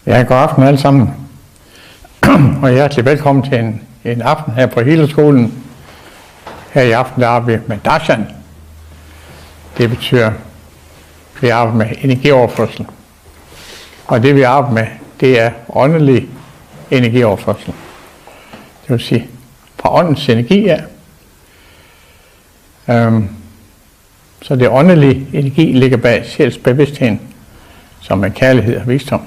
Ja, god aften alle sammen, og hjertelig velkommen til en aften her på Healerskolen. Her i aften der arbejder vi med Darshan. Det betyder, at vi arbejder med energioverførsel. Og det vi arbejder med, det er åndelig energioverførsel. Det vil sige, fra åndens energi af. Så det åndelige energi ligger bag sjælsbevidstheden, som er kærlighed og visdom.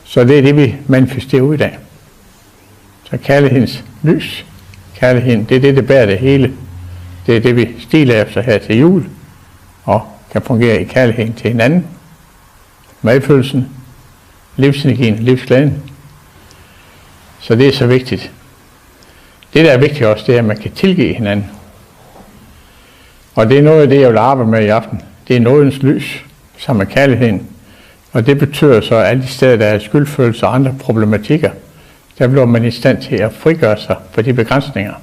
Så det er det, vi manifesterer ud af. Så kærlighedens lys, kærligheden, det er det, der bærer det hele. Det er det, vi stiler efter her til jul, og kan fungere i kærligheden til hinanden. Medfølelsen, livsenergien, livsglæden. Så det er så vigtigt. Det, der er vigtigt også, det er, at man kan tilgive hinanden. Og det er noget af det, jeg vil arbejde med i aften. Det er nådens lys, sammen med kærligheden. Og det betyder så, at alle de steder, der er skyldfølelse og andre problematikker, der bliver man i stand til at frigøre sig for de begrænsninger.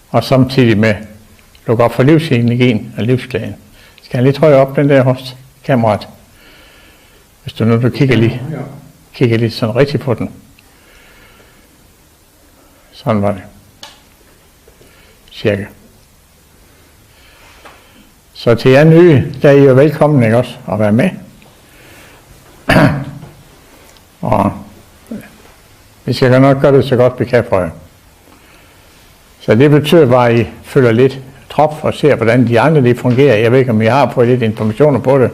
Og samtidig med at lukke op for livsenergien og livsglæden. Skal jeg lige trøje op den der hos kameraet? Hvis du nu kigger lige sådan rigtigt på den. Sådan var det. Cirka. Så til jer nye, der er I jo velkommen, ikke også, at være med. Og vi skal nok gøre det så godt vi kan for jer. Så det betyder bare, at I følger lidt trop og ser, hvordan de andre de fungerer. Jeg ved ikke, om I har fået lidt informationer på det.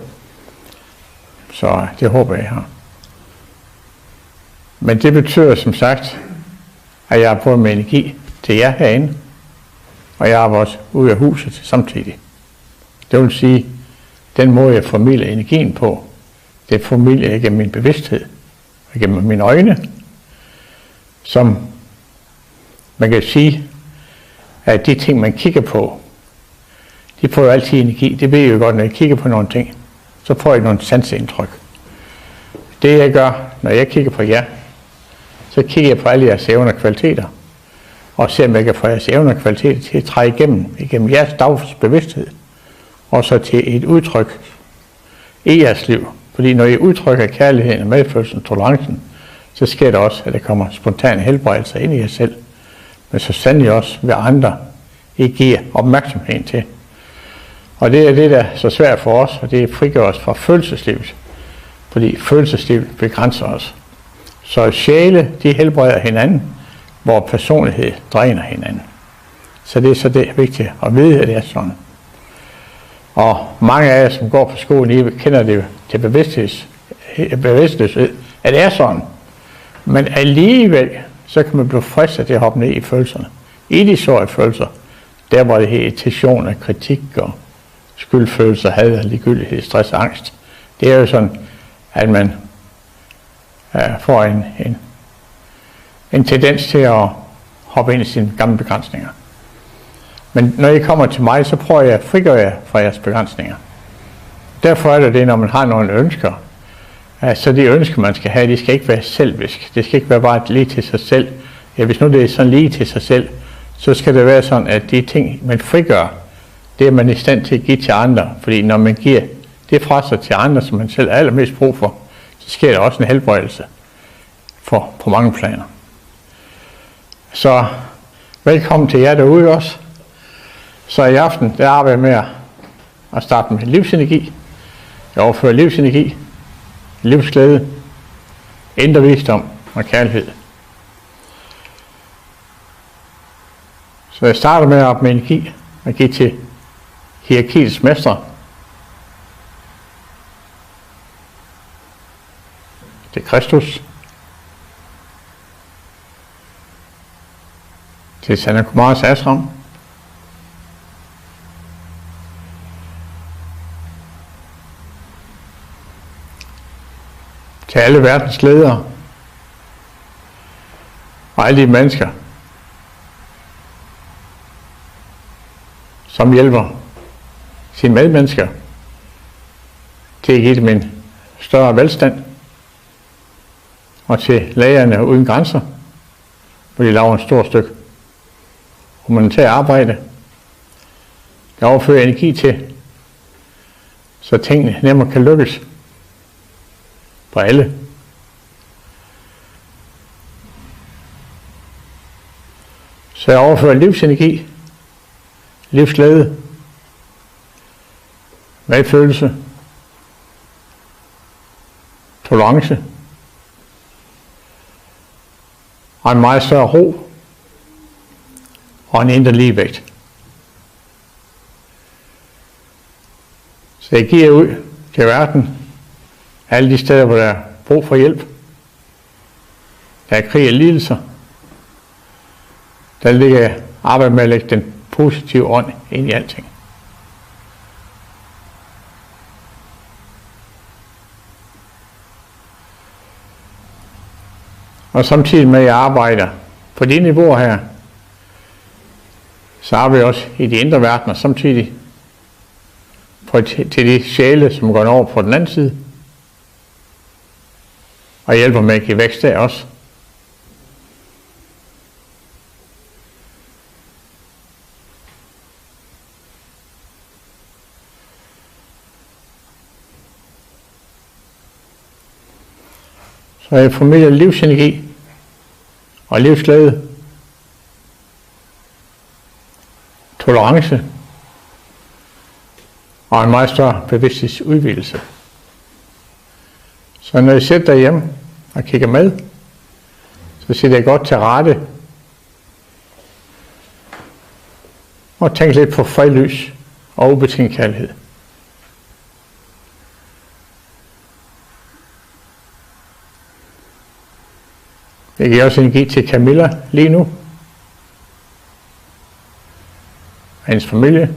Så det håber jeg har. Men det betyder som sagt, at jeg har fået med energi til jer herinde. Og jeg har også ude af huset samtidig. Det vil sige, den måde jeg formidler energien på, det formidler jeg gennem min bevidsthed, og gennem mine øjne, som man kan sige, at de ting, man kigger på, de får jo altid energi. Det ved jeg jo godt, når jeg kigger på nogle ting, så får jeg nogle sanseindtryk. Det jeg gør, når jeg kigger på jer, så kigger jeg på alle jeres evner og kvaliteter, og ser, om jeg kan få jeres evner og kvaliteter til at træde igennem jeres dags bevidsthed, og så til et udtryk i jeres liv. Fordi når I udtrykker kærligheden, medfølelsen, tolerancen, så sker der også, at der kommer spontane helbredelser ind i jer selv. Men så sandelig også, hvad andre I giver opmærksomhed til. Og det er det, der er så svært for os, og det frigør os fra følelseslivet. Fordi følelseslivet begrænser os. Så sjæle, de helbreder hinanden, hvor personlighed dræner hinanden. Så det er så det vigtigt at vide, at det er sådan. Og mange af jer, som går på skolen, I kender det til bevidstløshed, at det er sådan. Men alligevel, så kan man blive fristet til at hoppe ned i følelserne. I de såre følelser, der var det irritation og kritik og skyldfølelser, had, ligegyldighed, stress og angst. Det er jo sådan, at man får en tendens til at hoppe ind i sine gamle begrænsninger. Men når I kommer til mig, så prøver jeg at frigøre jer fra jeres begrænsninger. Derfor er det, når man har nogle ønsker, så de ønsker, man skal have, de skal ikke være selvisk. Det skal ikke være bare lige til sig selv. Ja, hvis nu det er sådan lige til sig selv, så skal det være sådan, at de ting, man frigør, det er man i stand til at give til andre. Fordi når man giver det fra sig til andre, som man selv er allermest brug for, så sker der også en helbredelse på mange planer. Så velkommen til jer derude også. Så i aften, der arbejder jeg med at starte med livsenergi. Jeg overfører livsenergi, livsglæde, indre visdom og kærlighed. Så jeg starter med at op med energi og give til hierarkiets mestre. Til Kristus. Til Sandakumars ashram. Til alle verdens ledere og alle de mennesker, som hjælper sine medmennesker til at give dem en større velstand, og til lægerne uden grænser, hvor de laver en stor stykke humanitært arbejde. Jeg overfører energi til, så tingene nemmere kan lykkes for alle. Så jeg overfører livsenergi, livsglæde, medfølelse, tolerance og en meget større ro og en indre ligevægt. Så jeg giver ud til verden, alle de steder, hvor der er brug for hjælp. Der er krig og lidelser. Der ligger arbejde med at lægge den positive ånd ind i alting. Og samtidig med at jeg arbejder på de niveauer her, så arbejder jeg også i de indre verdener samtidig til de sjæle, som går over på den anden side, og hjælper med at give vækst der også. Så jeg formidler livsenergi og livsglæde, tolerance og en meget større bevidsthedsudvidelse. Så når jeg sidder derhjemme og kigger med, så sidder jeg godt til rette og tænker lidt på fredlys og ubetinget kærlighed. Jeg giver også energi til Camilla lige nu, hendes familie,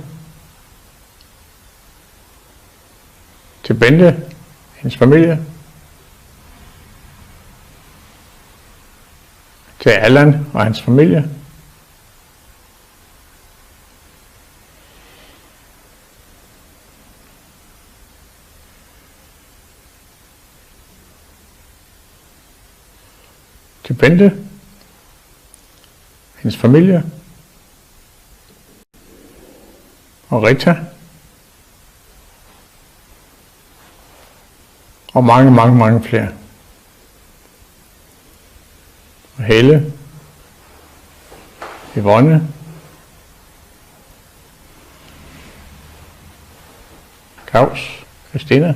til Bente, hendes familie, til Allan og hans familie, til Bente, hendes familie, og Rita, og mange flere. Og Helle, Yvonne, Claus, Christina,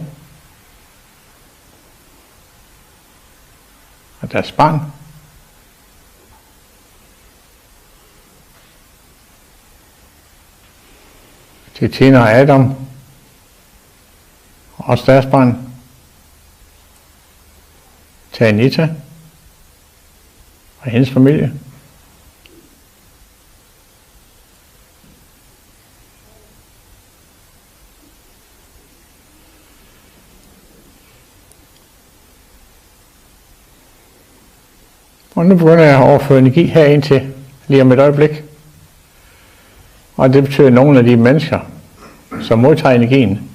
og deres barn. Til Tina og Adam, og også deres barn. Til Anita og hendes familie. Og nu begynder jeg at overføre energi herind til lige om et øjeblik. Og det betyder, at nogle af de mennesker, som modtager energien,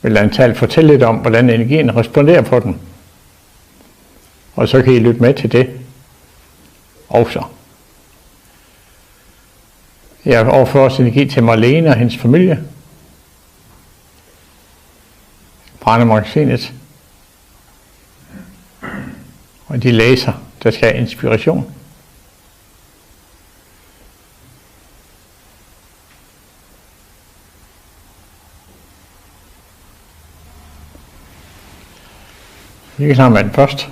vil antagelig fortælle lidt om, hvordan energien responderer på den. Og så kan I lytte med til det også. Jeg overfører også energi til Marlene og hendes familie. Brandemagasinet. Og de læser, der skal have inspiration. Vi kan snakke med den først.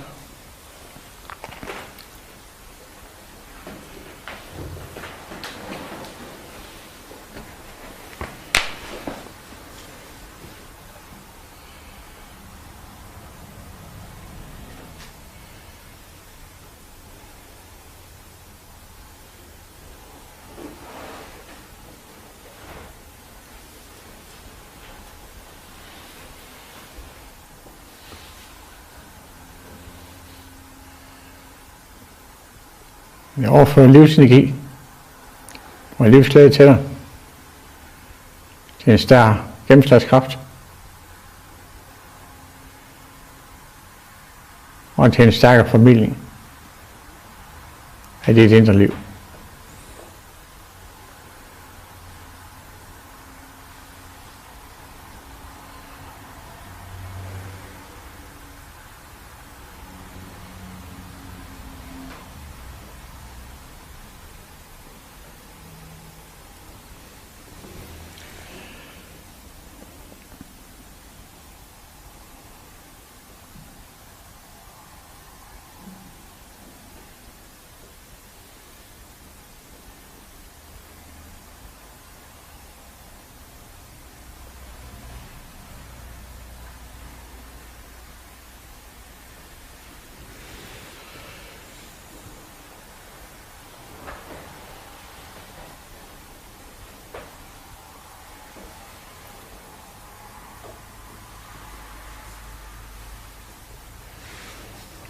Jeg overfører livsenergi og livsglæde til dig, til en stærk gennemslagskraft og til en stærkere formidling af dit indre liv.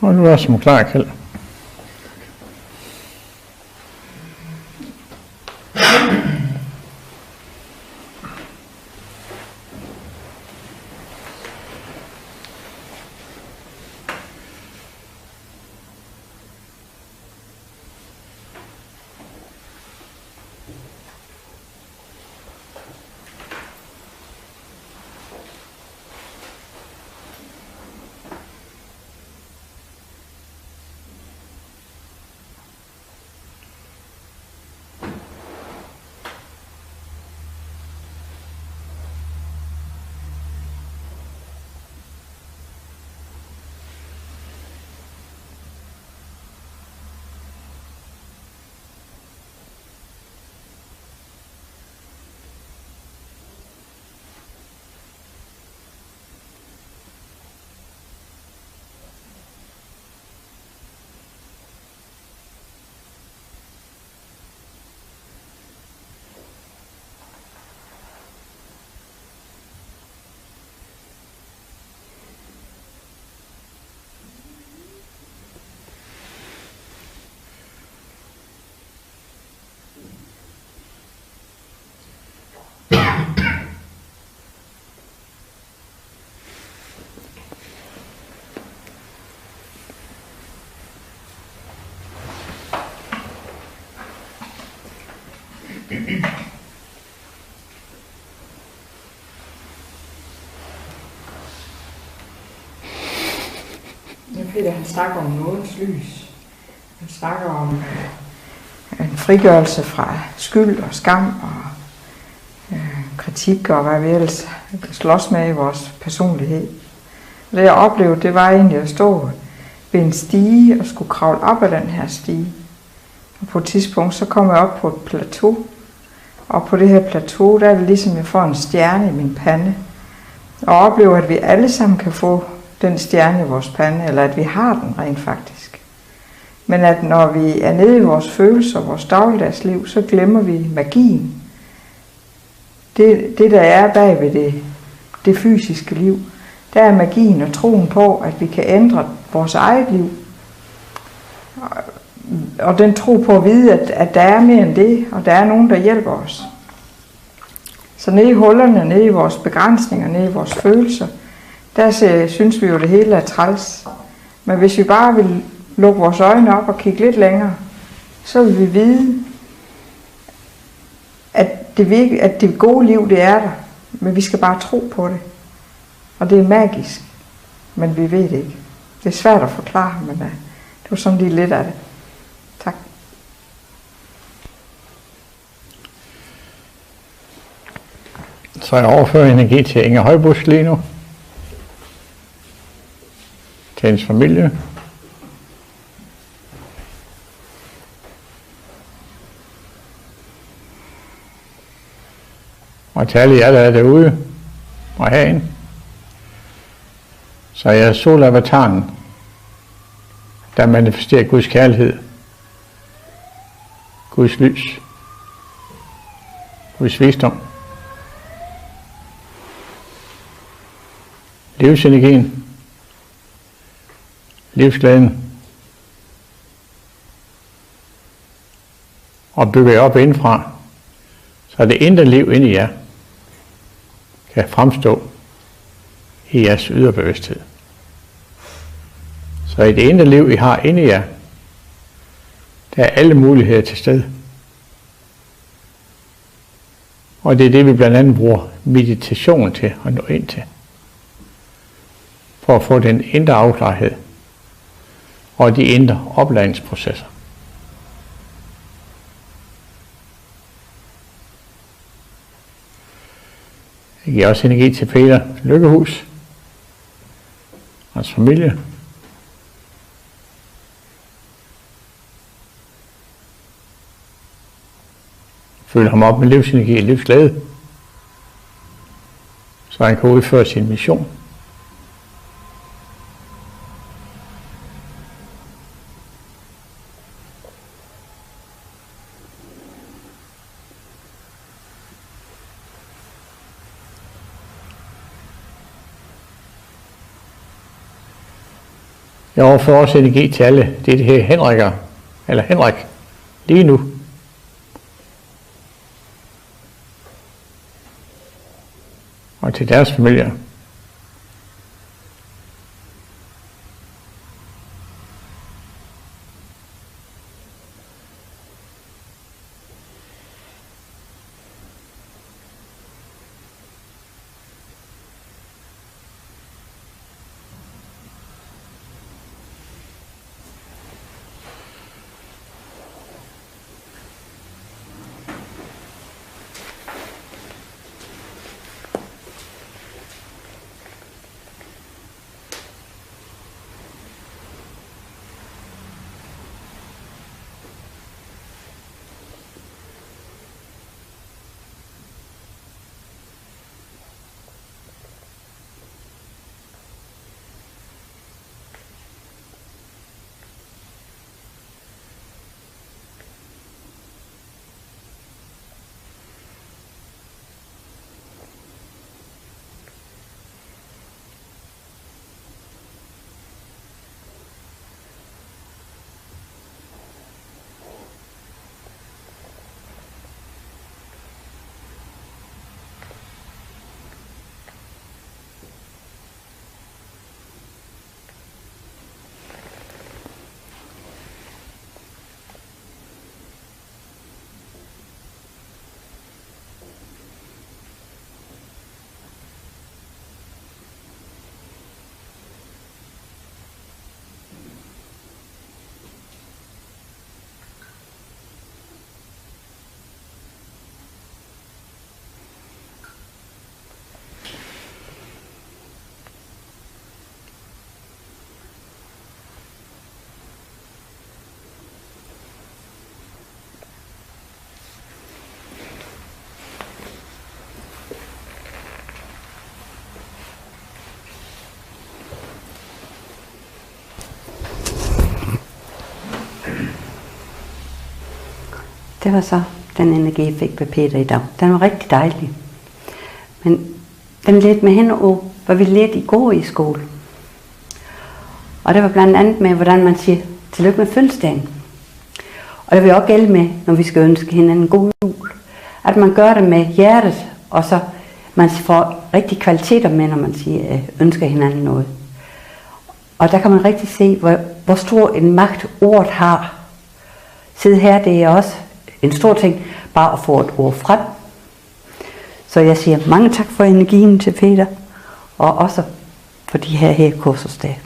Og nu er jeg som klar, Kjeld. Peter, han snakker om nådens lys. Han snakker om en frigørelse fra skyld og skam og kritik og hvad vi ellers kan slås med i vores personlighed. Det jeg oplevede, det var egentlig at stå ved en stige og skulle kravle op ad den her stige. Og på et tidspunkt, så kom jeg op på et plateau. Og på det her plateau, der er det ligesom, jeg får en stjerne i min pande. Og oplever, at vi alle sammen kan få den stjerne i vores pande, eller at vi har den rent faktisk. Men at når vi er nede i vores følelser, vores dagligdagsliv, så glemmer vi magien. Det der er bag ved det fysiske liv, der er magien og troen på, at vi kan ændre vores eget liv. Og den tro på at vide, at der er mere end det, og der er nogen, der hjælper os. Så nede i hullerne, nede i vores begrænsninger, nede i vores følelser, der synes vi jo, det hele er træls. Men hvis vi bare vil lukke vores øjne op og kigge lidt længere, så vil vi vide, at det gode liv, det er der. Men vi skal bare tro på det. Og det er magisk. Men vi ved det ikke. Det er svært at forklare, men det var sådan lige lidt af det. Tak. Så jeg overfører energi til Inger Højbusk lige nu. Til hendes familie. Og til alle jer, der er derude og herinde. Så jeg er solavataren, der manifesterer Guds kærlighed, Guds lys, Guds visdom, livsenergien, livsglæden, og bygger jer op indfra, så det indre liv inde i jer kan fremstå i jeres ydre bevidsthed. Så i det indre liv, I har inde i jer, der er alle muligheder til stede. Og det er det, vi blandt andet bruger meditation til at nå ind til. For at få den indre afklarhed og de indre opladningsprocesser. Jeg giver også energi til Peter Lykkehus, hans familie. Følger ham op med livsenergi og livsglæde, så han kan udføre sin mission. Jeg overfører også energi til alle det her Henrik, lige nu. Og til deres familier. Det var så den energi, jeg fik ved Peter i dag. Den var rigtig dejlig. Men den ledte mig hen over, hvad vi lærte i går i skole. Og det var blandt andet med, hvordan man siger tillykke med fødselsdagen. Og det vil også gælde med, når vi skal ønske hinanden en god jul. At man gør det med hjertet, og så man får rigtig kvaliteter med, når man siger, ønsker hinanden noget. Og der kan man rigtig se, hvor stor en magt ordet har. Sidde her, det er også en stor ting, bare at få et ord frem. Så jeg siger mange tak for energien til Peter, og også for de her kursusdage.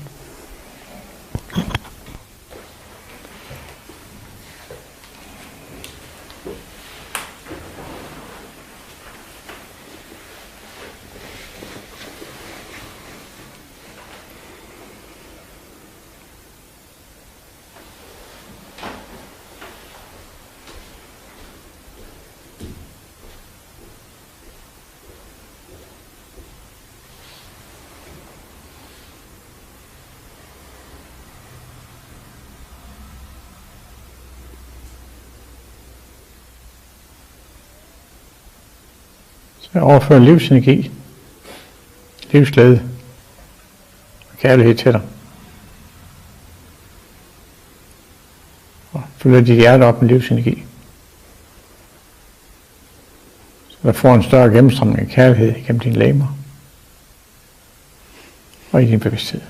Så jeg overfører livsenergi, livsglæde og kærlighed til dig. Og fylder dit hjerte op med livsenergi. Så der får en større gennemstrømning af kærlighed gennem dine legemer og i din bevidsthed.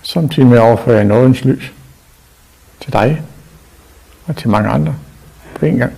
Samtidig med at overføre nådens lys til dig og til mange andre på en gang.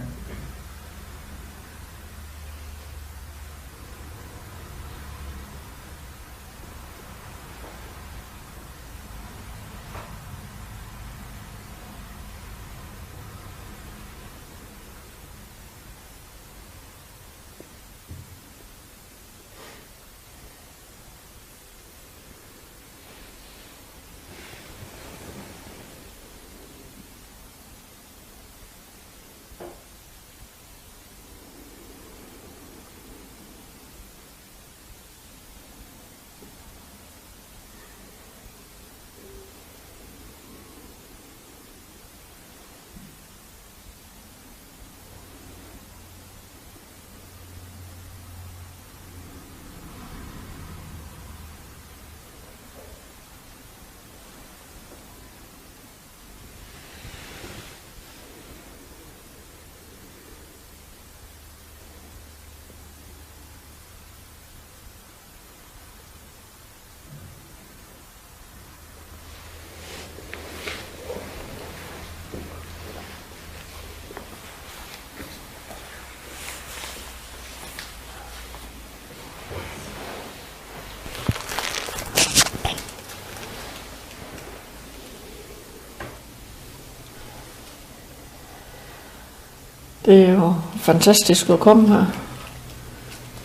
Det er jo fantastisk at komme her.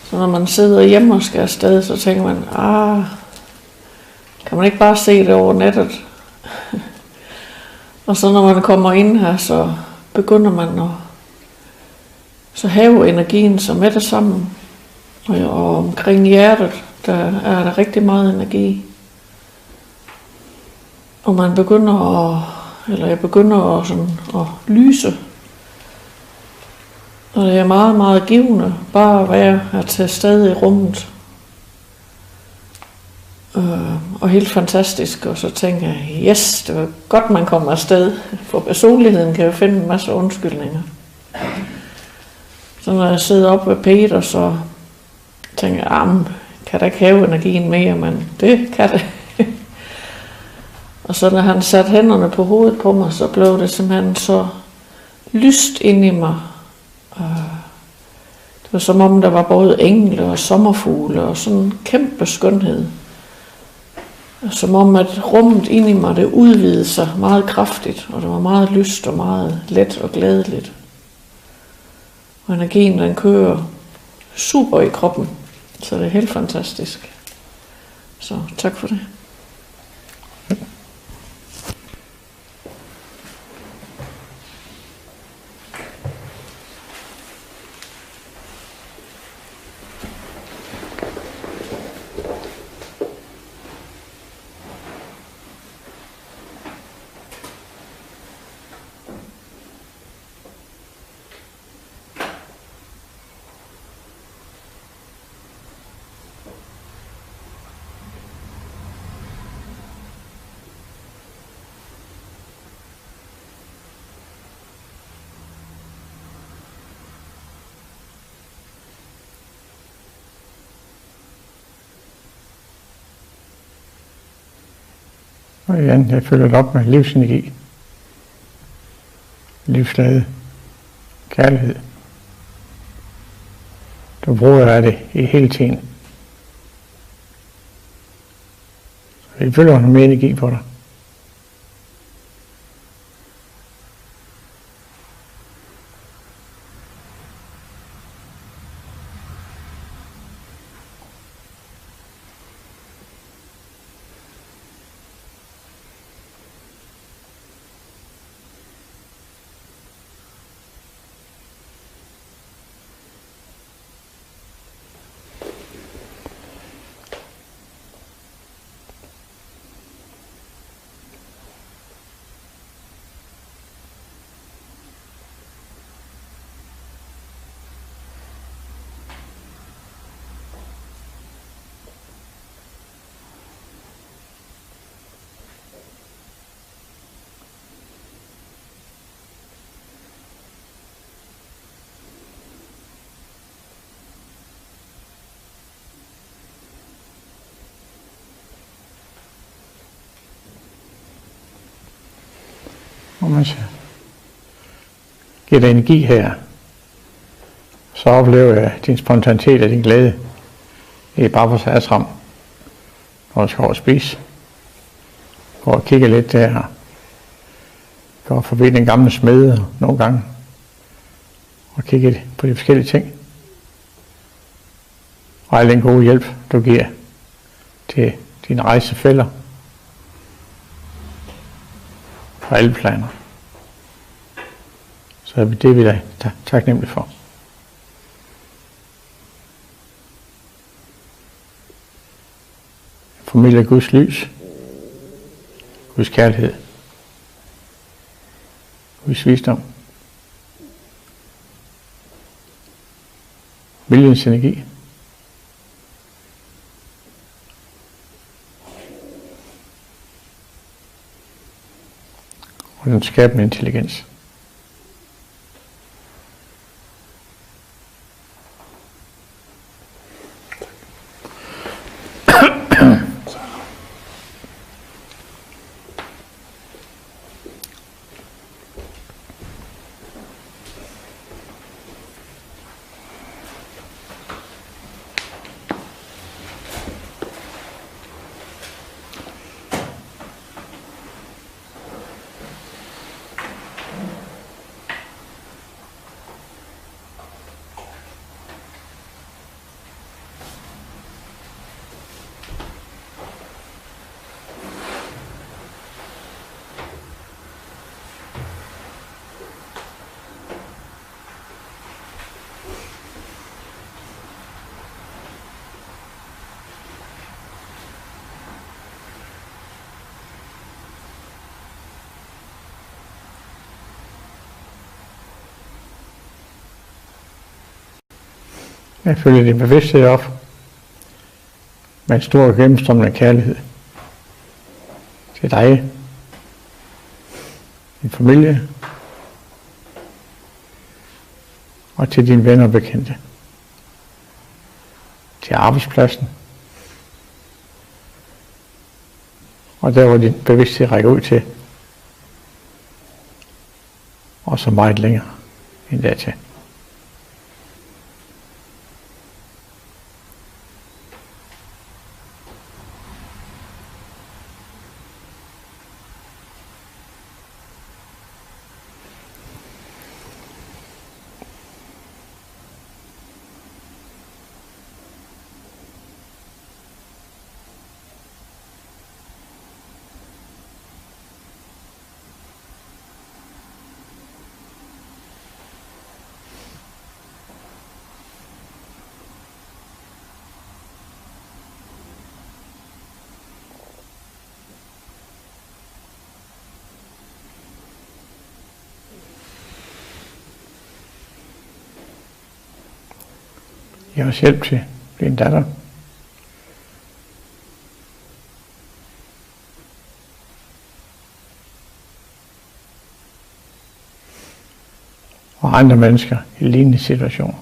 Så når man sidder hjemme og skal afsted, så tænker man, kan man ikke bare se det over nettet? Og så når man kommer ind her, så begynder man at så have energien så med det sammen. Og omkring hjertet, der er der rigtig meget energi. Og man jeg begynder at lyse. Og det er meget, meget givende bare at være her til stede i rummet. Og helt fantastisk. Og så tænker jeg, yes, det var godt, man kommer afsted. For personligheden kan jo finde en masse undskyldninger. Så når jeg sidder oppe ved Peter, så tænker jeg, kan der ikke have energien mere, men det kan det. Og så når han satte hænderne på hovedet på mig, så blev det simpelthen så lyst ind i mig. Det var som om der var både engle og sommerfugle og sådan en kæmpe skønhed. Som om at rummet ind i mig, det udvidede sig meget kraftigt, og det var meget lyst og meget let og glædeligt. Og energien, den kører super i kroppen, så det er helt fantastisk. Så tak for det. Og igen, jeg følger det op med livsenergi, livsglæde, kærlighed. Du bruger af det i hele tiden. Så jeg følger noget mere energi på dig. Og man giver dig energi her, så oplever jeg din spontanitet og din glæde. Det er bare for sagsram, når du skal over og spise. Gå og kigge lidt der. Gå forbi den gamle smede nogle gange. Og kigge på de forskellige ting. Og al den gode hjælp, du giver til dine rejsefæller. På alle planer. Så det er vi da taknemmelige for. Formidler Guds lys, Guds kærlighed, Guds visdom, viljens energi, og den skabende intelligens. Jeg følger din bevidsthed op med en stor gennemstrømmende kærlighed til dig, din familie og til dine venner og bekendte, til arbejdspladsen og der hvor din bevidsthed rækker ud til, og så meget længere end dertil. Giv os hjælp til din datter. Og andre mennesker i lignende situationer.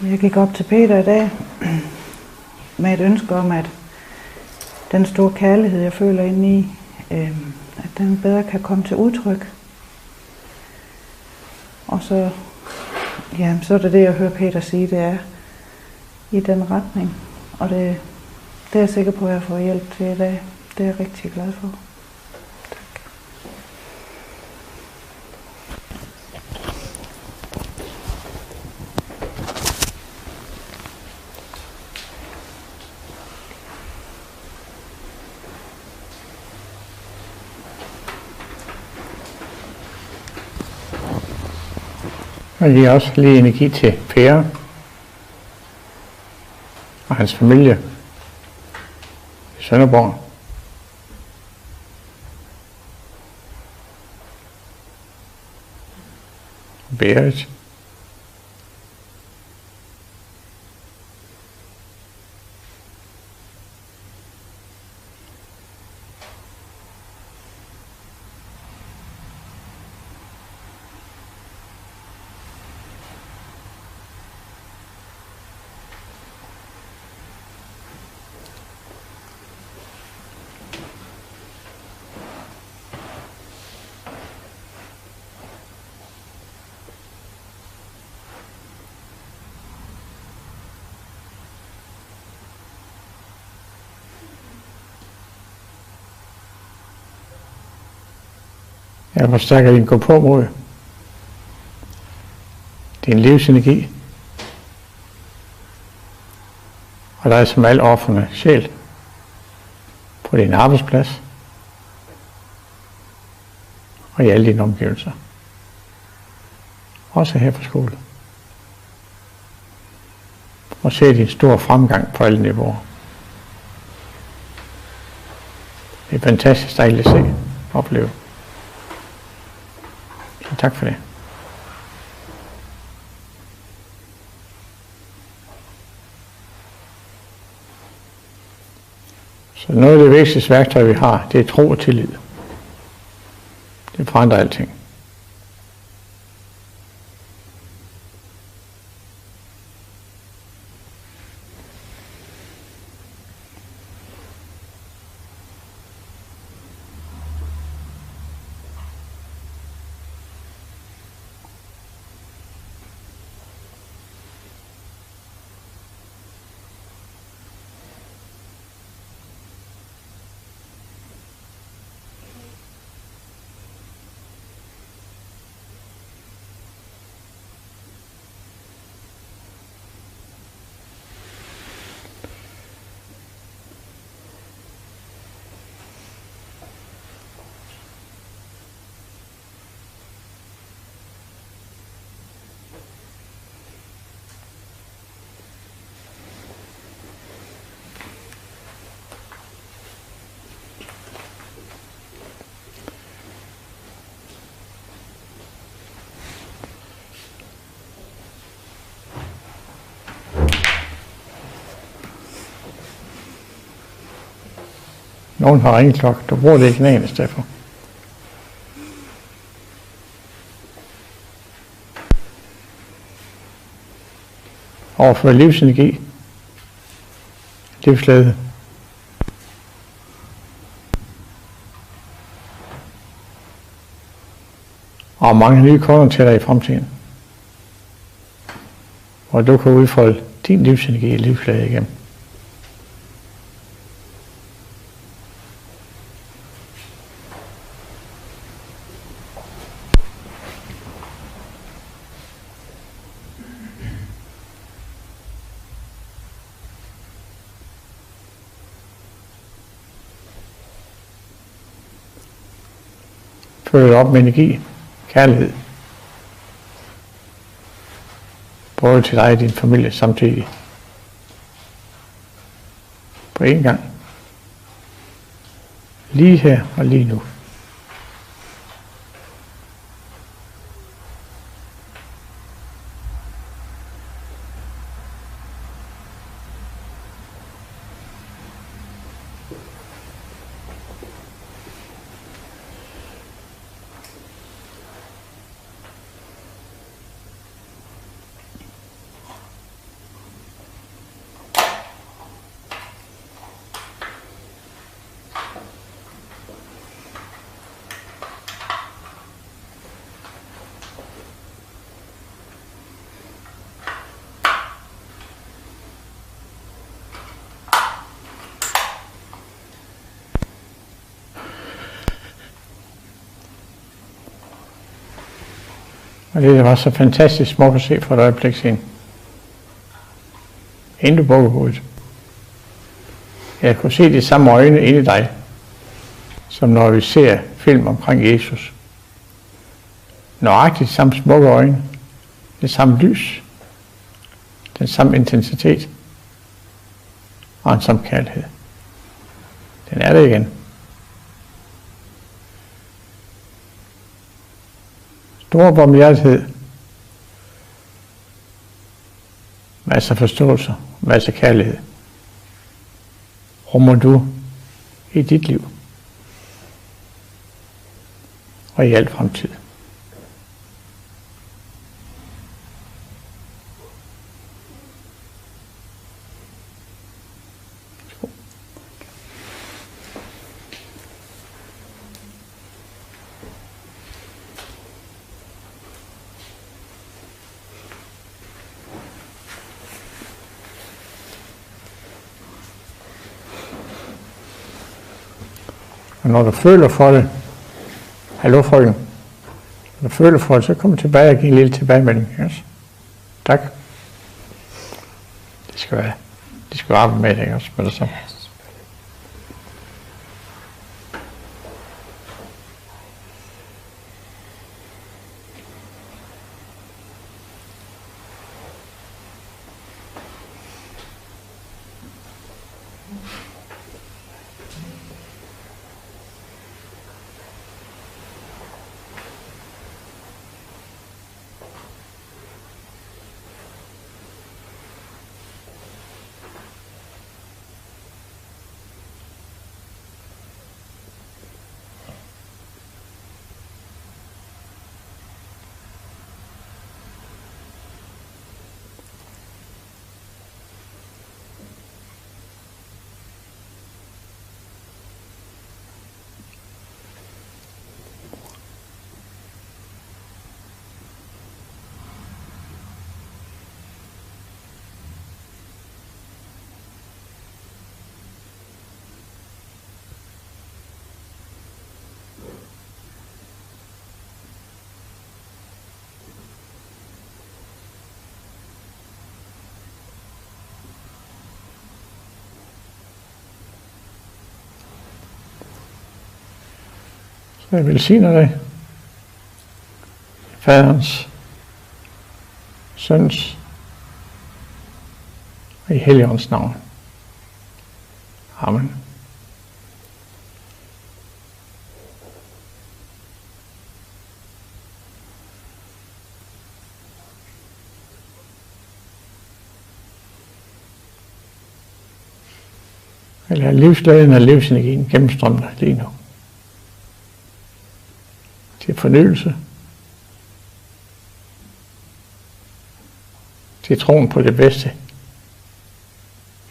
Jeg gik op til Peter i dag med et ønske om, at den store kærlighed, jeg føler inde i, at den bedre kan komme til udtryk. Og så, ja, så er det, jeg hører Peter sige, det er i den retning. Og det er jeg sikker på, at jeg får hjælp til i dag. Det er jeg rigtig glad for. Og giver også lige energi til Per og hans familie i Sønderborg. Berit. Jeg forstærker din gå-på-mod, din livsenergi, og dig som al offrende sjæl på din arbejdsplads og i alle dine omgivelser. Også her på skole. Og se din store fremgang på alle niveauer. Det er fantastisk dejligt at se og opleve. Så tak for det. Så noget af det vigtigste værktøj, vi har, det er tro og tillid. Det forandrer alting. Nogen har ringeklokke, du bruger det i knæene i stedet for. Overfør livsenergi, livsglæde. Og mange nye kunder til dig i fremtiden. Og du kan udfolde din livsenergi og livsglæde igennem. Følg det op med energi, kærlighed. Både til dig og din familie samtidig. På en gang. Lige her og lige nu. Og det var så fantastisk smukt at se for et øjeblik siden. Inden du bukkede hovedet. Jeg kunne se de samme øjne inde i dig, som når vi ser film omkring Jesus. Nøjagtigt samme smukke øjne, det samme lys, den samme intensitet og en samme kærlighed. Den er der igen. Stor barmhjertighed, masser af forståelse, masser af kærlighed, rummer du i dit liv og i al fremtid. Og når du føler for det, hallo frøken, når du føler for det, så kom tilbage og giv en lille tilbagemelding. Yes. Tak. Det skal være. De skal arbejde med det også med det samme. Så jeg velsigner dig, Faderens, Søns og i Helligåndens navn. Amen. Eller livsglæden og livsenergien gennemstrømmer lige nu. Til fornyelse. Til troen på det bedste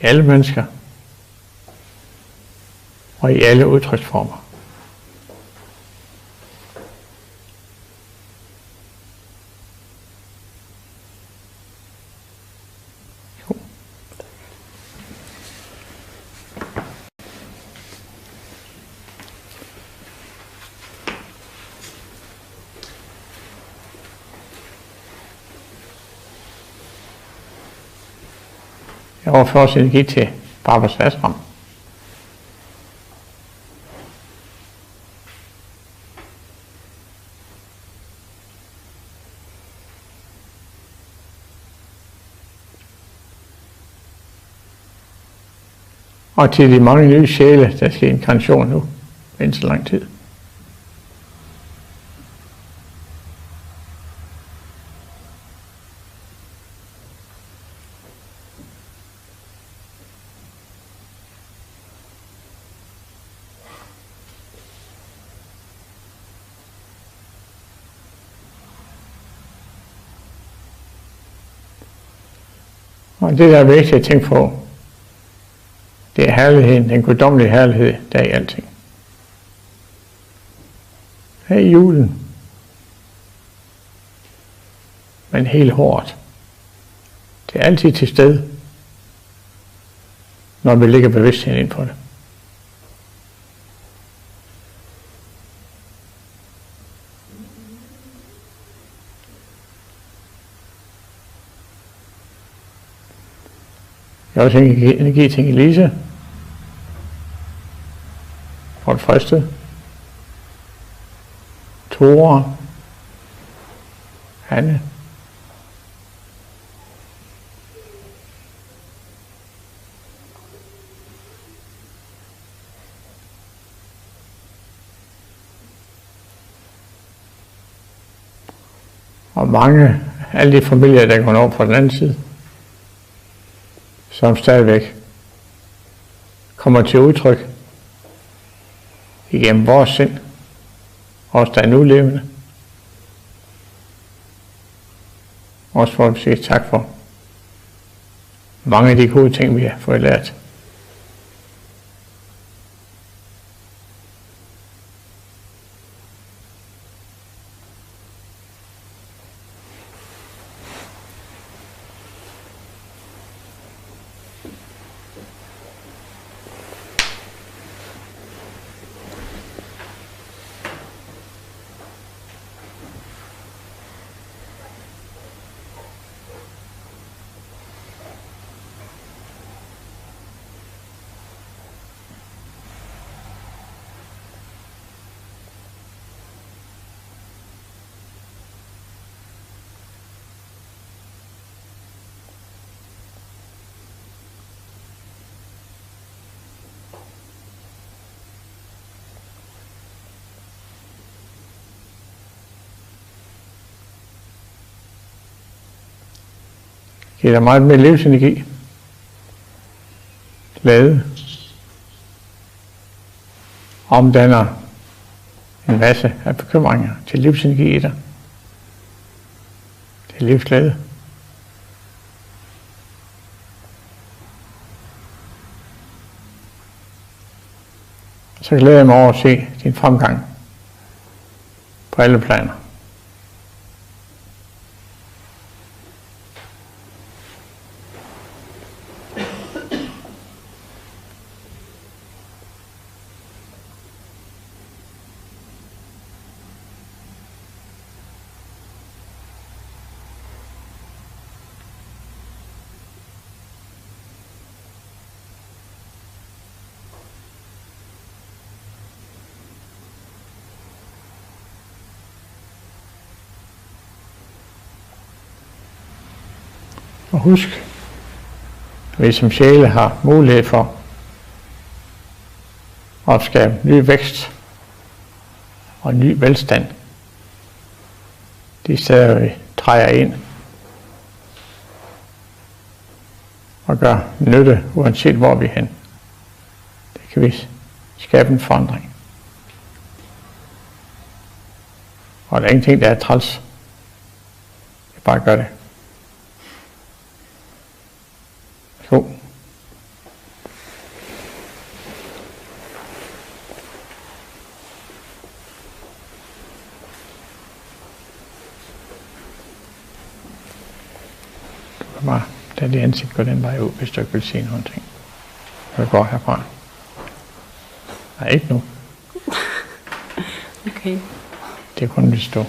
i alle mennesker og i alle udtryksformer. Jeg overfører også energi til Barbers Ashram. Og til de mange nye sjæle, der skal i inkarnation nu, inden så lang tid. Og det, der er vigtigt at tænke på, det er herligheden, den guddommelige herlighed, der er i alting. Her i julen, men helt hårdt. Det er altid til stede, når vi lægger bevidstheden ind på det. Jeg har også energi til Elise. For det første. Tore. Hanne. Og mange, alle de familier, der går over på den anden side, som stadigvæk kommer til udtryk igennem vores sind, også der er nu levende. Også for at sige tak for mange af de gode ting, vi har fået lært. Giver der meget mere livsenergi, glæde, omdanner en masse af bekymringer til livsenergi i dig. Det er livsglæde. Så glæder jeg mig over at se din fremgang på alle planer. Og husk, at vi som sjæle har mulighed for at opskabe ny vækst og ny velstand. De steder, vi træder ind og gør nytte, uanset hvor vi er hen. kan vi skabe en forandring. Og der er ingenting, der er træls. Jeg bare gør det. Så. Du kan bare lade dit ansigt gå den vej ud, hvis du ikke vil sige noget ting. Jeg går herfra. Nej, ikke nu. Okay. Det er kun hvis du.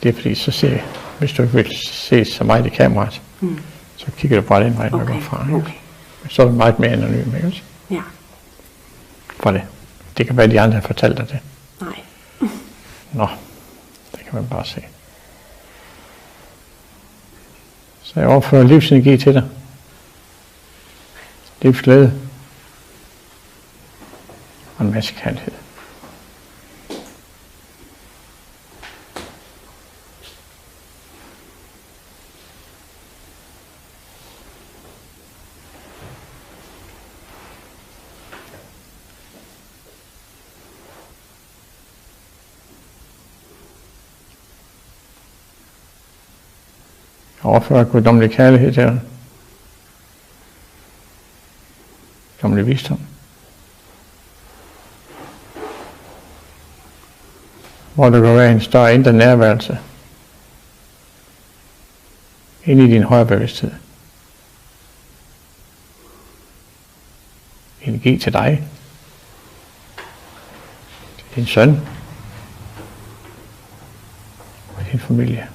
Det er fordi, så ser jeg, hvis du ikke vil se så meget i kameraet, så kigger du bare den vej, når du går fra. Okay. Så er du meget mere anonym, ikke også? Ja. For det. Det kan være, de andre har fortalt dig det. Nej. Nå, det kan man bare se. Så jeg overfører livsenergi til dig. Livsglæde. Og en masse kærlighed. Overføre guddommelig kærlighed til dig. Guddommelig visdom. Hvor der kan være en større indre nærværelse. Inde i din højere bevidsthed. Energi til dig. Til din søn. Og din familie.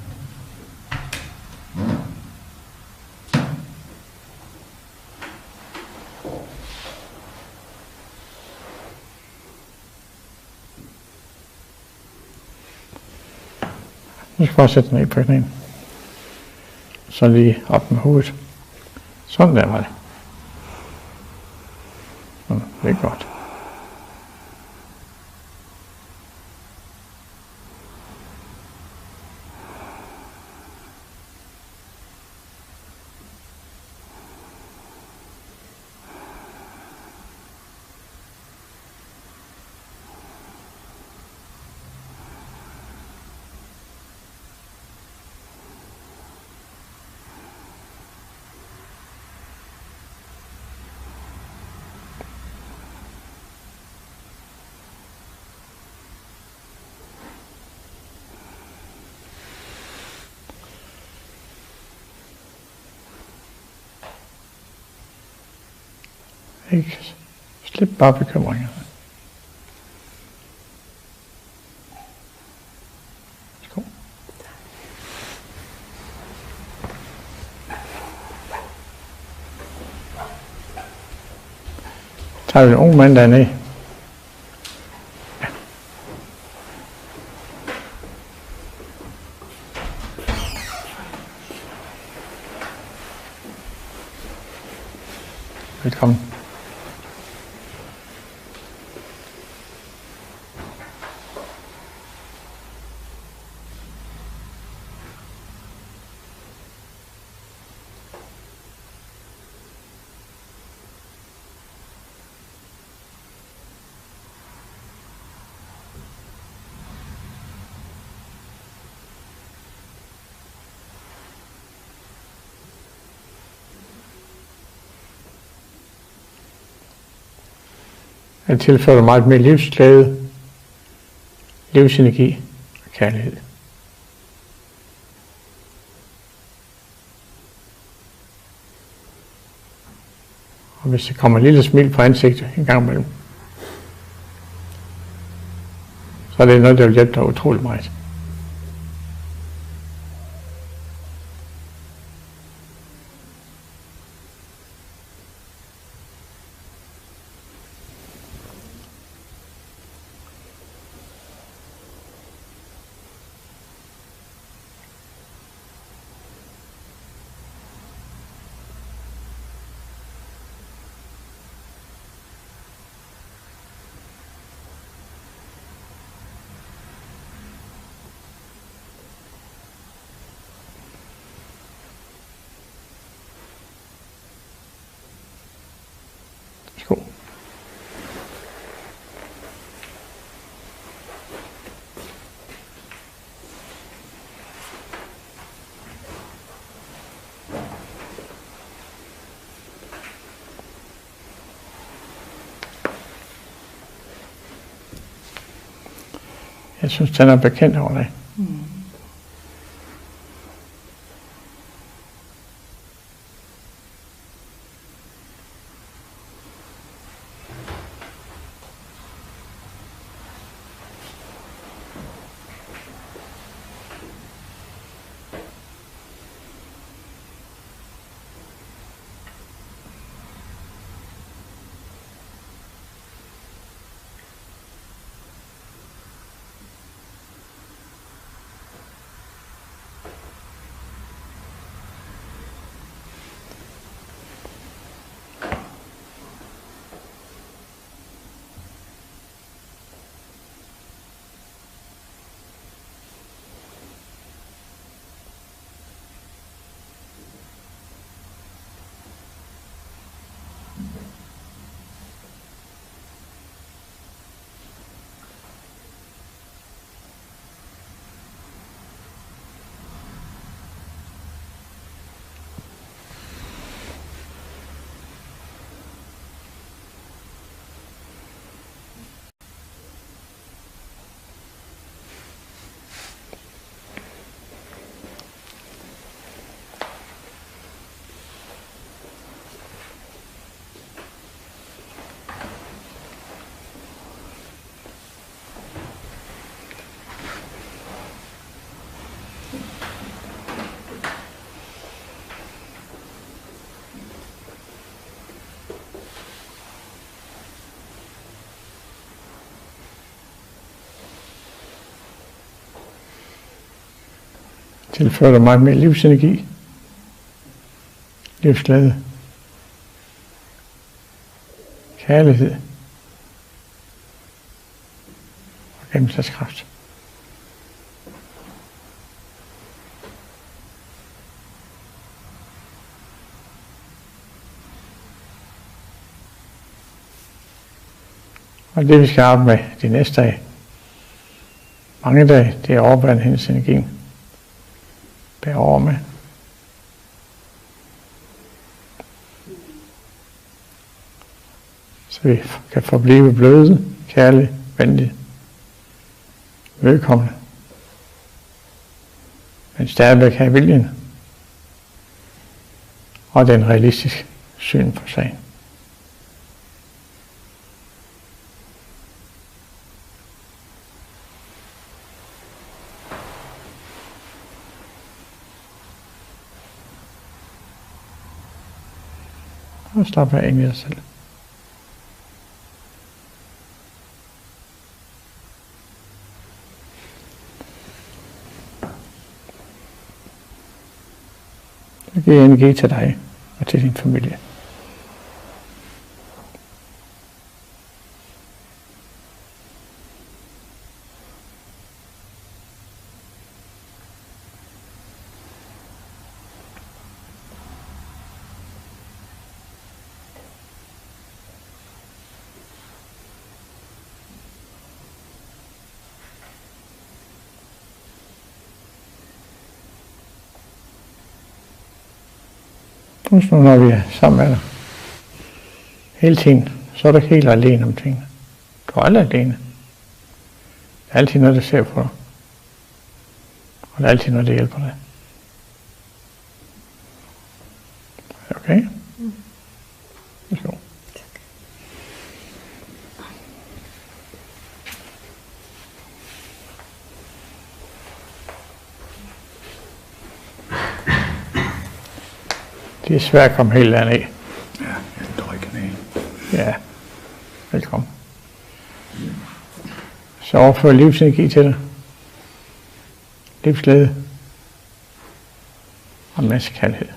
Nu skal jeg bare sætte den ned på knæen. Så lige op med hovedet. Sådan der var det. Det er godt. Ikke? Slip bare bekymringer. Skål. Tager vi en ung mand dernede. Ja. Velkommen. Han tilfører meget mere livsglæde, livsenergi og kærlighed. Og hvis der kommer en lille smil på ansigtet en gang imellem, så er det noget, der vil hjælpe dig utroligt meget. Jeg synes, den er bekendt over dig. Tilfører dig meget mere livsenergi, livsglæde, kærlighed og gennemslagskraft. Og det vi skal arbejde med de næste dage, mange dage, det er overbærende hendes energien. Bær over med. Så vi kan forblive bløde, kærlige, venlige, velkomne. Men stadigvæk have viljen. Og den realistiske syn på sagen. Og slap af ind i dig selv. Jeg giver energi til dig og til din familie. Husk nu, når vi er sammen med dig hele tiden, så er du ikke helt alene om tingene. Du er aldrig alene. Der er altid noget, der ser på dig. Og der er altid noget, der hjælper dig. Okay? Værsgo. Det er svært at komme helt derned. Ja, jeg står i kanalen. Ja, velkommen. Så overfør livsenergi til dig. Livsglæde. Og en masse kærlighed.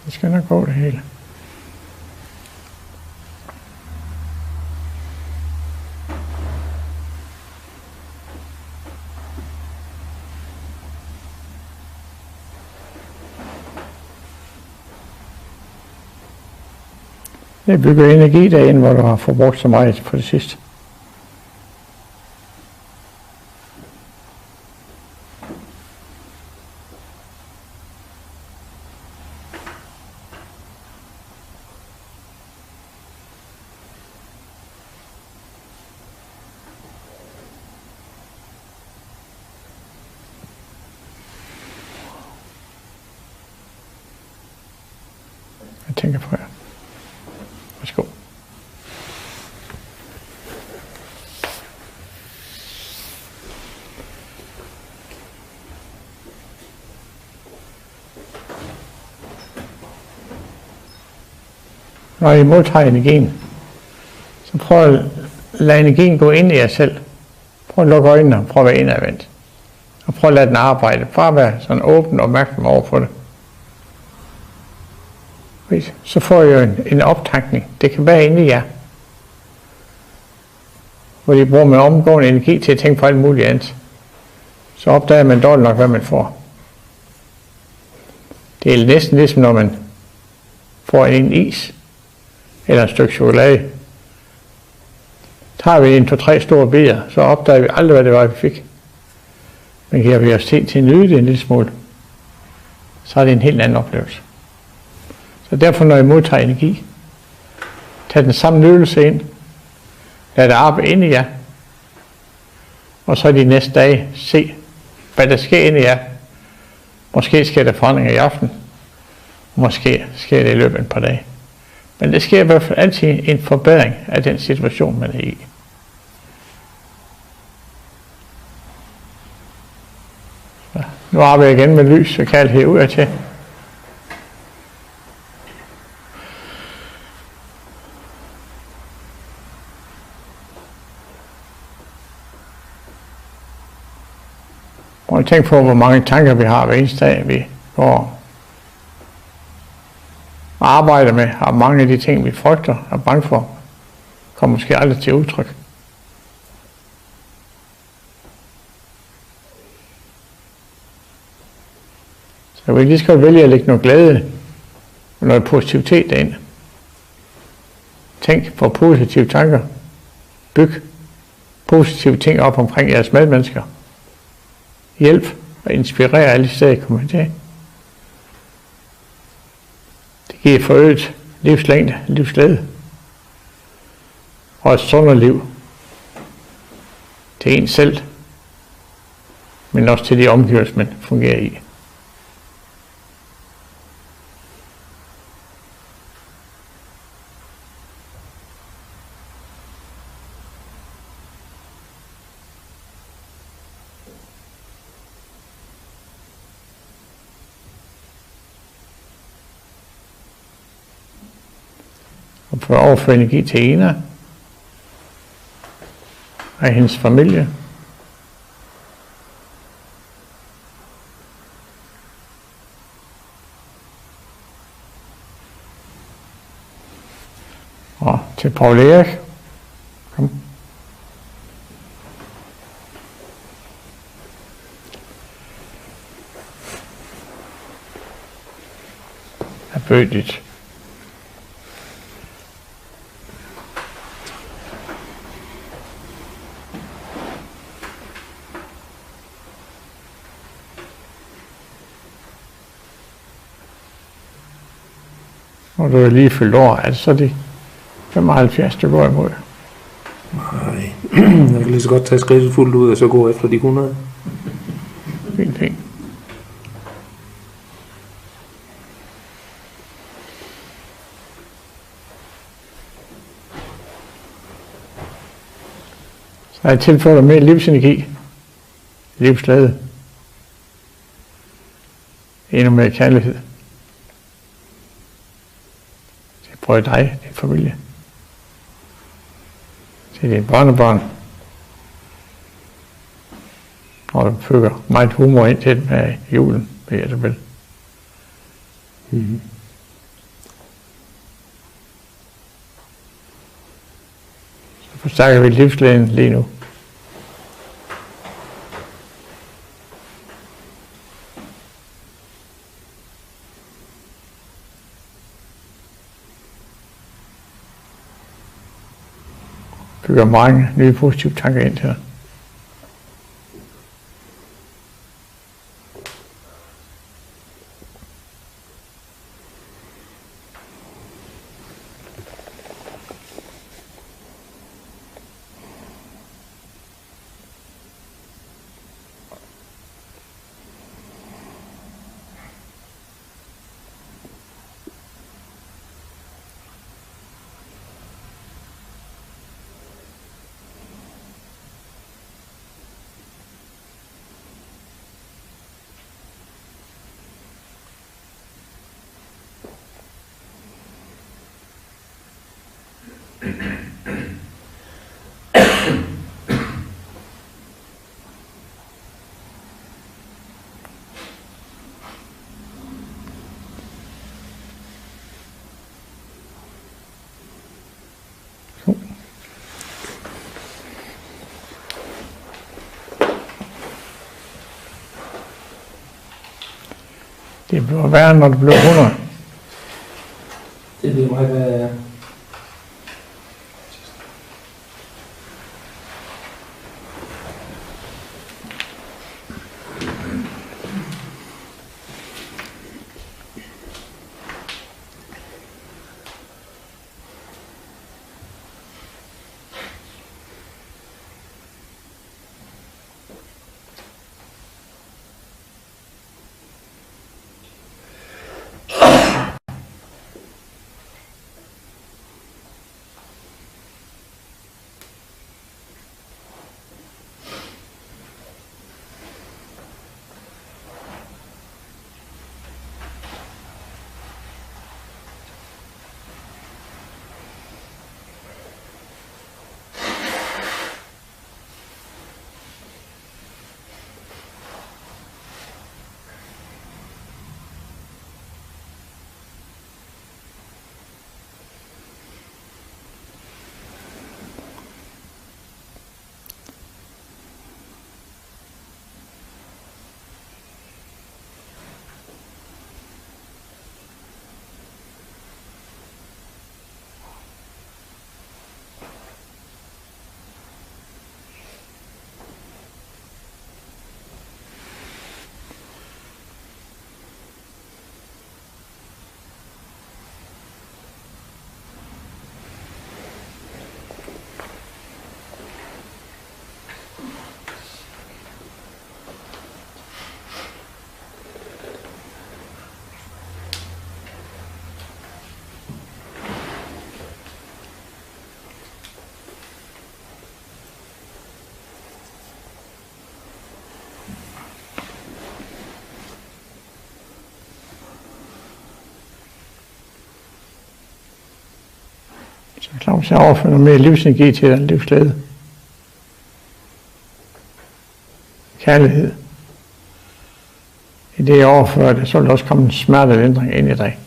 Det skal nok gå det hele. Det bygger energi derinde, hvor du har forbrugt så meget på det sidste. Jeg tænker på jer. Værsgo. Når I modtager energien, så prøv at lade energien gå ind i jer selv. Prøv at lukke øjnene og prøv at være indadvendt. Og prøv at lade den arbejde. Bare være sådan åben og opmærksom over for det. Så får I jo en optankning. Det kan være inde i jer. Hvor I bruger med omgående energi til at tænke på alt muligt andet. Så opdager man dårligt nok, hvad man får. Det er næsten ligesom når man får en is eller et stykke chokolade. Tager vi en 2-3 store bidder, så opdager vi aldrig, hvad det var, vi fik. Men giver vi os til at nyde det en lille smule, så er det en helt anden oplevelse. Så derfor, når I modtager energi, tag den samme nydelse ind, lad det arbejde ind i jer, og så de næste dage se, hvad der sker inde i jer. Måske sker der forandringer i aften, måske sker det i løbet af et par dage. Men det sker i hvert fald altid en forbedring af den situation, man er i. Så nu arbejder jeg igen med lys og kærlighed ud af til. Prøv at tænke på, hvor mange tanker vi har hver eneste dag, vi går og arbejder med, og mange af de ting, vi frygter og er bange for, kommer måske aldrig til udtryk. Så vi lige skal vælge at lægge noget glæde og noget positivitet derind. Tænk på positive tanker. Byg positive ting op omkring jeres medmennesker. Hjælp og inspirere alle de steder, I kommer til. Det giver forøget livslængde, livsglæde og et sundere liv til en selv, men også til de omgivelser, man fungerer i. Og for at overføre energi til Ena og hendes familie. Og til Paul Erik. Kom. Er bødigt. Og du er lige fyldt over, altså så er de 75, du går imod. Nej, jeg kan lige så godt tage skridtet fuldt ud, og så gå efter de 100. Fint, fint. Så har jeg tilført dig mere livsenergi, livsglæde, endnu mere kærlighed. Prøv dig, din familie, til dine børnebørn, Og du fører meget humor ind til med julen, ved jeg det vel. Mm-hmm. Så forstærker vi livsglæden lige nu. Bygger mange nye positive tanker ind til dig. Det bliver værre, når du bliver 100. Det bliver meget værre, ja. Så Claus, jeg overfører noget mere livsenergi til dig, livsglæde. Kærlighed. I det jeg overfører det, så vil der også komme en smertelindring ind i dig.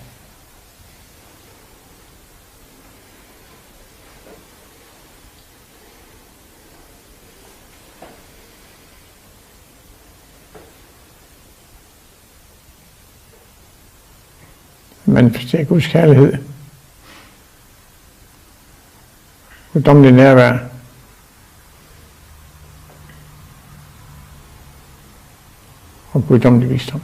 Manifesterer Guds kærlighed. Guddommelig nærvær. Og guddommelig visdom.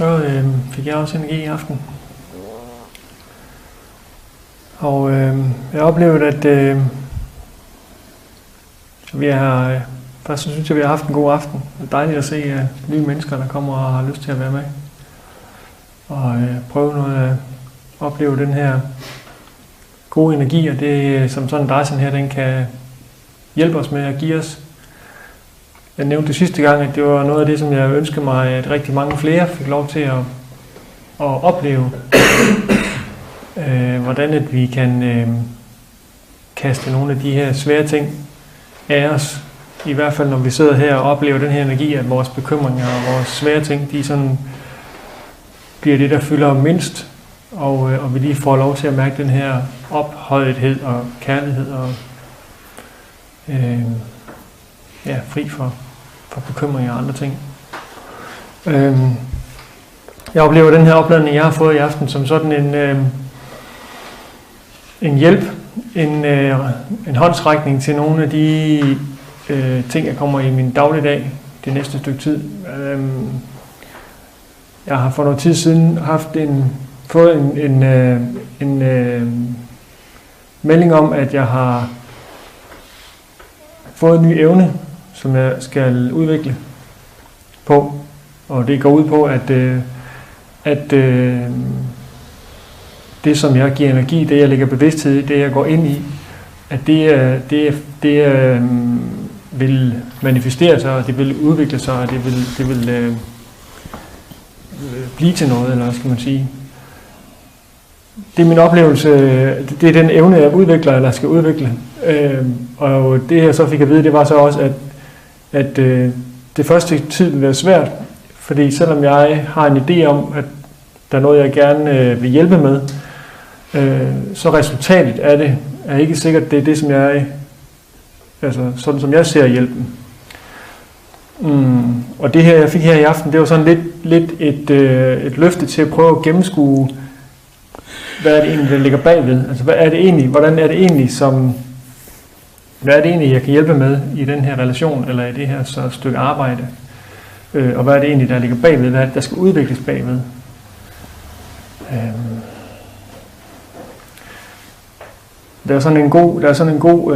Så fik jeg også energi i aften. Og jeg oplevede, at vi har, først synes jeg, vi har haft en god aften. Det er dejligt at se nye mennesker, der kommer og har lyst til at være med. Og prøve noget at opleve den her gode energi, og det som sådan Darshan her, den kan hjælpe os med at give os. Jeg nævnte det sidste gang, at det var noget af det, som jeg ønskede mig, at rigtig mange flere fik lov til at opleve. Hvordan at vi kan kaste nogle af de her svære ting af os. I hvert fald når vi sidder her og oplever den her energi, at vores bekymringer og vores svære ting, de sådan bliver det, der fylder mindst. Og vi lige får lov til at mærke den her ophøjethed og kærlighed og fri for bekymringer og andre ting. Jeg oplever den her opladning, jeg har fået i aften, som sådan en hjælp, en håndsrækning til nogle af de ting, jeg kommer i min dagligdag det næste stykke tid. Jeg har for noget tid siden fået en melding om, at jeg har fået en ny evne, som jeg skal udvikle på. Og det går ud på, at det, som jeg giver energi, det jeg lægger bevidsthed i, det jeg går ind i, at det vil manifestere sig, og det vil udvikle sig, og det vil blive til noget, eller hvad skal man sige. Det er min oplevelse, det er den evne, jeg udvikler, eller skal udvikle. Og det jeg så fik at vide, det var så også, at det første tid vil være svært, fordi selvom jeg har en idé om, at der er noget, jeg gerne vil hjælpe med, så resultatet af det er ikke sikkert, det er det, som jeg, altså sådan som jeg ser hjælpen. Og det her, jeg fik her i aften, det var sådan lidt et løfte til at prøve at gennemskue, hvad er det egentlig, der ligger bagved? Altså, hvad er det egentlig, hvordan er det egentlig, hvad er det egentlig, jeg kan hjælpe med i den her relation, eller i det her så stykke arbejde? Og hvad er det egentlig, der ligger bagved? Hvad er det, der skal udvikles bagved? Der er sådan en god,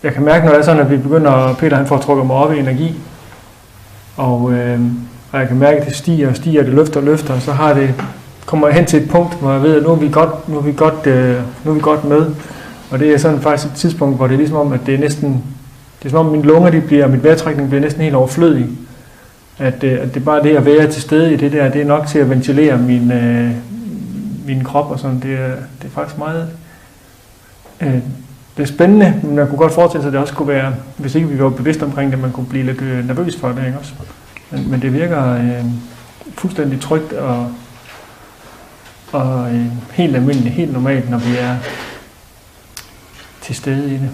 jeg kan mærke, når det er sådan, at vi begynder, Peter han får trukket mig op i energi, og jeg kan mærke, at det stiger og stiger, det løfter og løfter, og så kommer jeg hen til et punkt, hvor jeg ved, at nu er vi godt med, og det er sådan faktisk et tidspunkt, hvor det er ligesom om, at det er som om mine lunger, mit vejrtrækning bliver næsten helt overflødig, at det bare det at være til stede i det der, det er nok til at ventilere min krop og sådan, det er faktisk meget, det er spændende, men man kunne godt forestille sig, at det også kunne være, hvis ikke vi var bevidste omkring det, man kunne blive lidt nervøs for det, ikke også? Men det virker fuldstændig trygt og helt almindeligt, helt normalt, når vi er til stede i det.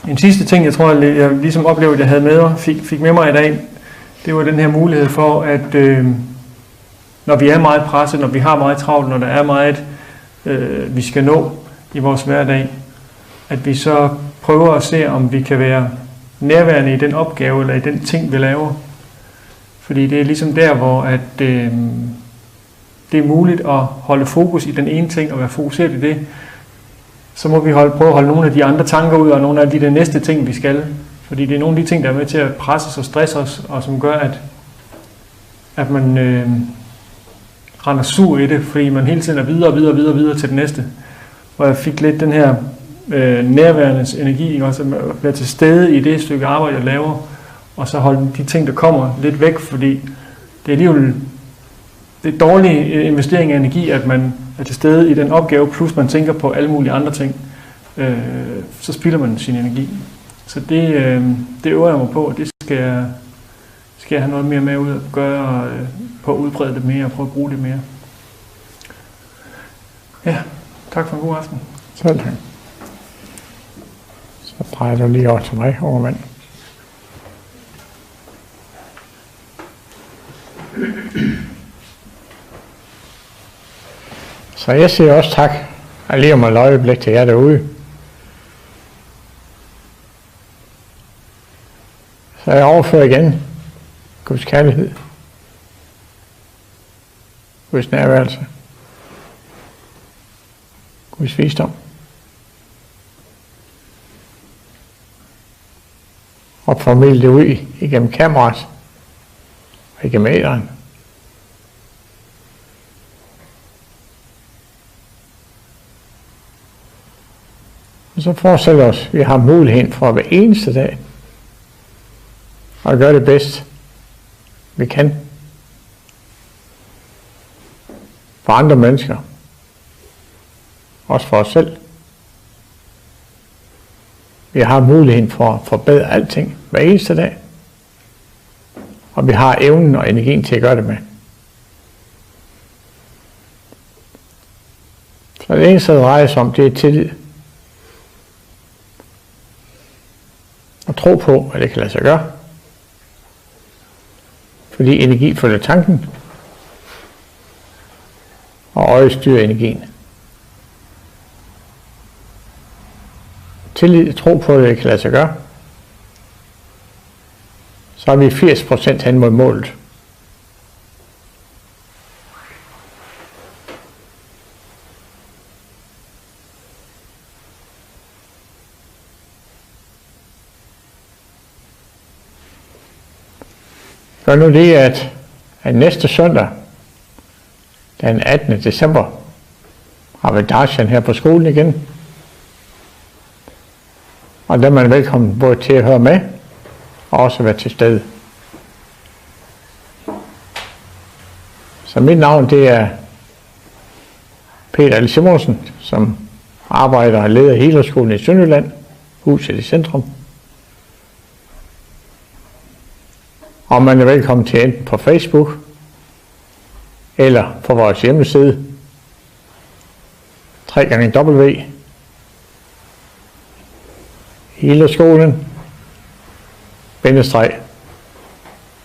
En sidste ting, jeg tror, jeg ligesom oplevede, at jeg havde med, fik med mig i dag, det var den her mulighed for, at når vi er meget presset, når vi har meget travlt, når der er meget, vi skal nå i vores hverdag, at vi så prøver at se, om vi kan være nærværende i den opgave, eller i den ting, vi laver. Fordi det er ligesom der, hvor at, det er muligt at holde fokus i den ene ting, og være fokuseret i det. Så må vi prøve at holde nogle af de andre tanker ud, og nogle af de næste ting, vi skal. Fordi det er nogle af de ting, der er med til at presse os og stresse os, og som gør, at man render sur i det, fordi man hele tiden er videre til det næste. Og jeg fik lidt den her nærværende energi, ikke? Også at være til stede i det stykke arbejde, jeg laver, og så holde de ting, der kommer, lidt væk, fordi det er alligevel det er dårlig investering af energi, at man er til stede i den opgave, plus man tænker på alle mulige andre ting, så spilder man sin energi. Så det øver jeg mig på, og det skal jeg have noget mere med ud at gøre, på at udbrede det mere og prøve at bruge det mere. Ja, tak for en god aften. Selv tak. Så drejer du lige over til mig, overmand. Så jeg siger også tak, og lige om et øjeblik til jer derude. Så jeg overfører igen Guds kærlighed, Guds nærværelse, Guds visdom. Og formidle det ud igennem kameraet og igennem æderen. Og så forestiller os, at vi har muligheden for hver eneste dag at gøre det bedst, vi kan for andre mennesker, også for os selv. Vi har muligheden for at forbedre alting hver eneste dag, og vi har evnen og energien til at gøre det med. Så det eneste, der drejer sig om, det er tillid. Og tro på, at det kan lade sig gøre. Fordi energi følger tanken, og øjet styrer energien. Tillid, tro på, at det kan lade sig gøre. Så er vi 80% hen mod målet. Gør nu det, at næste søndag, den 18. december, har vi Darshan her på skolen igen. Og der er man velkommen både til at høre med, og også være til stede. Så mit navn, det er Simonsen, som arbejder og leder Healerskolen i Sønderjylland, huset i centrum. Og man er velkommen til enten på Facebook, eller på vores hjemmeside, Healerskolen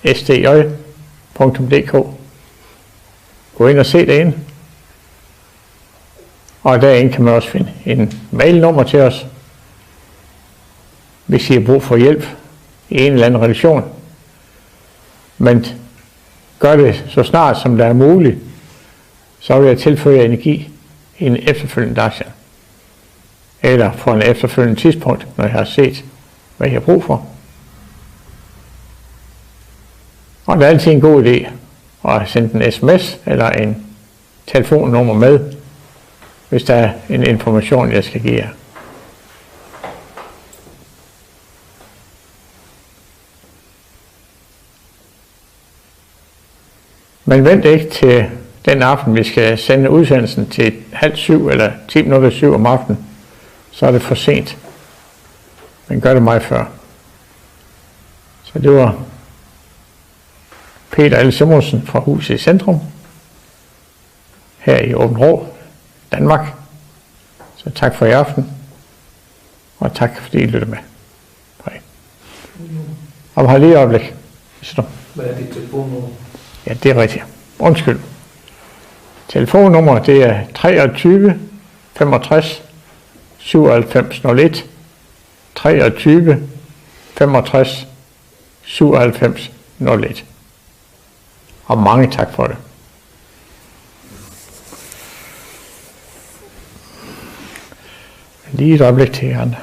_sdj.dk. Gå ind og se det ind. Og derinde kan man også finde en mailnummer til os, hvis I har brug for hjælp i en eller anden relation. Men gør det så snart som det er muligt, så vil jeg tilføje energi i en efterfølgende Darshan. Eller på en efterfølgende tidspunkt, når jeg har set, hvad jeg har brug for. Og det er altid en god idé at sende en sms eller en telefonnummer med, hvis der er en information, jeg skal give jer. Men vent ikke til den aften, vi skal sende udsendelsen til 6:30 eller 7:10 om aftenen. Så er det for sent. Men gør det meget før. Så det var Simonsen fra huset i centrum. Her i Åben Rå, Danmark. Så tak for i aften. Og tak fordi I lyttede med. Hej. Og har lige et øjeblik. Hvad er dit telefonnummer? Ja, det er rigtigt. Undskyld. Telefonnummer, det er 23 65 97 01. 23 65 97 01. Og mange tak for det. Lige et øjeblik til jer andre.